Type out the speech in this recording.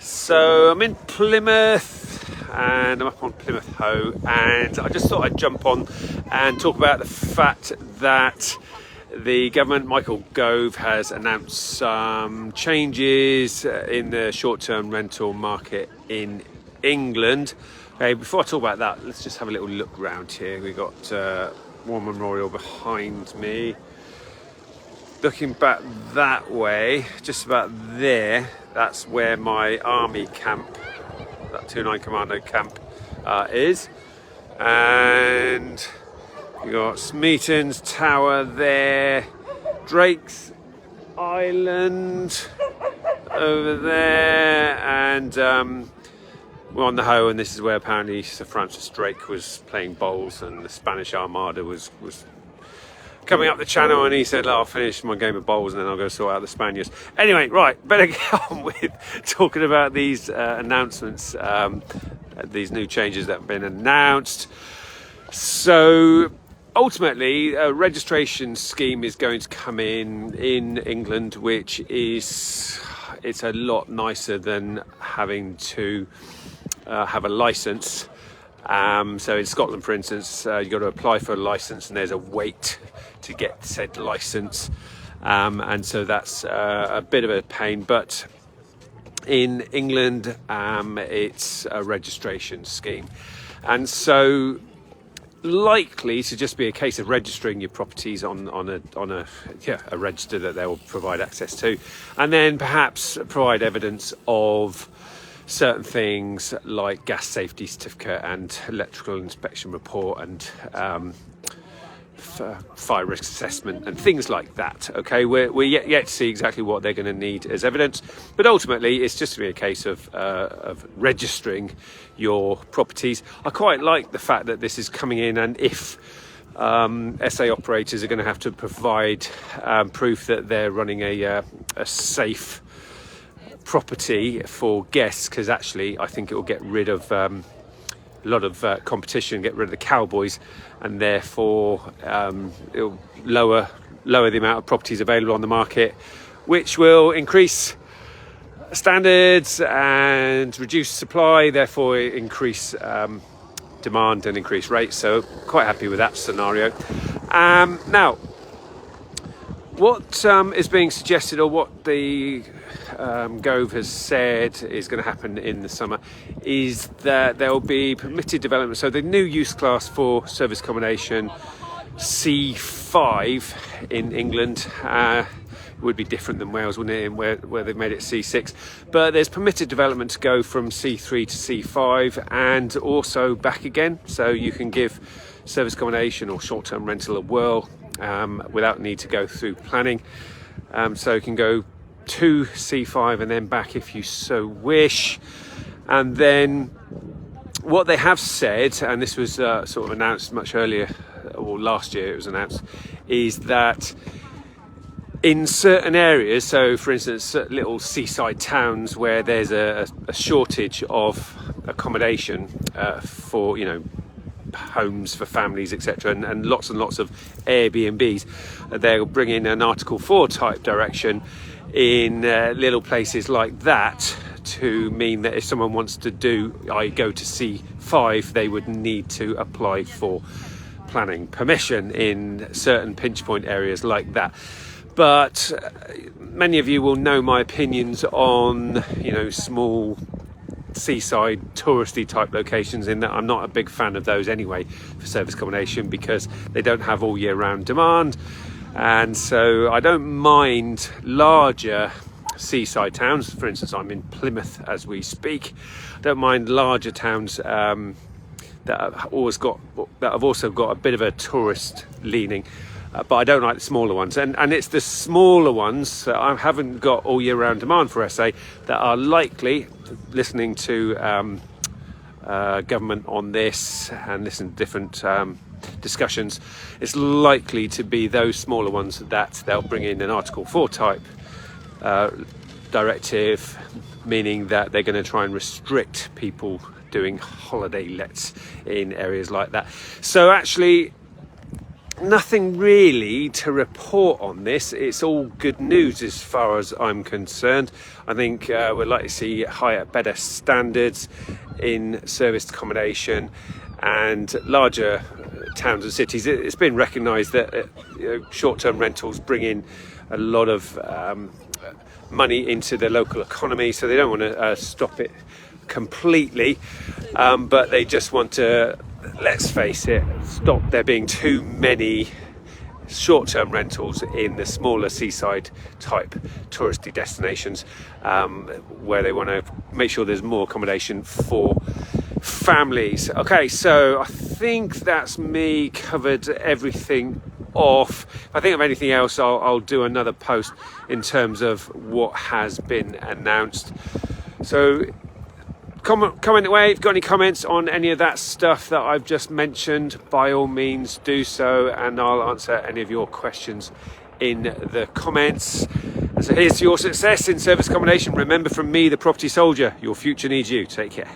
So I'm in Plymouth and I'm up on Plymouth Hoe, and I just thought I'd jump on and talk about the fact that the government, Michael Gove, has announced some changes in the short-term rental market in England. Okay, before I talk about that, let's just have a little look around here. We've got War Memorial behind me. Looking back that way, just about there, that's where my army camp, that 2-9 Commando camp is. And you got Smeaton's Tower there, Drake's Island over there, and we're on the Hoe, and this is where apparently Sir Francis Drake was playing bowls and the Spanish Armada was coming up the channel, and he said, I'll finish my game of bowls and then I'll go sort out the Spaniards. Anyway, right, better get on with talking about these announcements, these new changes that have been announced. So ultimately, a registration scheme is going to come in England, which is, it's a lot nicer than having to have a license. So in Scotland, for instance, you've got to apply for a license and there's a wait to get said license. And so that's a bit of a pain. But in England, it's a registration scheme. And so likely to just be a case of registering your properties on a register that they'll provide access to, and then perhaps provide evidence of certain things like gas safety certificate and electrical inspection report and fire risk assessment and things like that. Okay, we're yet to see exactly what they're going to need as evidence, but ultimately it's just to be a case of registering your properties. I quite like the fact that this is coming in, and if SA operators are going to have to provide proof that they're running a safe property for guests, because actually I think it will get rid of a lot of competition, get rid of the Cowboys, and therefore it'll lower the amount of properties available on the market, which will increase standards and reduce supply, therefore increase demand and increase rates. So quite happy with that scenario. Now, what is being suggested, or what the Gove has said is going to happen in the summer, is that there will be permitted development. So the new use class for service accommodation, C5 in England, would be different than Wales, wouldn't it, where they've made it C6. But there's permitted development to go from C3 to C5 and also back again. So you can give service accommodation or short-term rental a whirl without need to go through planning. So you can go to C5 and then back if you so wish. And then what they have said, and this was sort of announced much earlier, or last year it was announced, is that in certain areas, so for instance little seaside towns where there's a shortage of accommodation for, you know, homes for families, etc., and lots of Airbnbs, they'll bring in an Article 4 type direction in little places like that, to mean that if someone wants to go to C5, they would need to apply for planning permission in certain pinch point areas like that. But many of you will know my opinions on, you know, small seaside touristy type locations, in that I'm not a big fan of those anyway for service accommodation, because they don't have all year round demand. And so I don't mind larger seaside towns. For instance, I'm in Plymouth as we speak. I don't mind larger towns that have also got a bit of a tourist leaning. But I don't like the smaller ones, and it's the smaller ones that I haven't got all year round demand for SA that are likely, listening to government on this and listening to different discussions, it's likely to be those smaller ones that they'll bring in an Article 4 type directive, meaning that they're going to try and restrict people doing holiday lets in areas like that. So actually, nothing really to report on this. It's all good news as far as I'm concerned. I think we're likely to see higher, better standards in serviced accommodation and larger towns and cities. It's been recognised that short-term rentals bring in a lot of money into the local economy, so they don't want to stop it completely, but they just want to, let's face it, stop there being too many short-term rentals in the smaller seaside type touristy destinations, where they want to make sure there's more accommodation for families. Okay, so I think that's me covered everything off. If I think of anything else, I'll do another post in terms of what has been announced. So comment away. If you've got any comments on any of that stuff that I've just mentioned, by all means do so, and I'll answer any of your questions in the comments. And so here's to your success in service accommodation. Remember from me, the property soldier, your future needs you. Take care.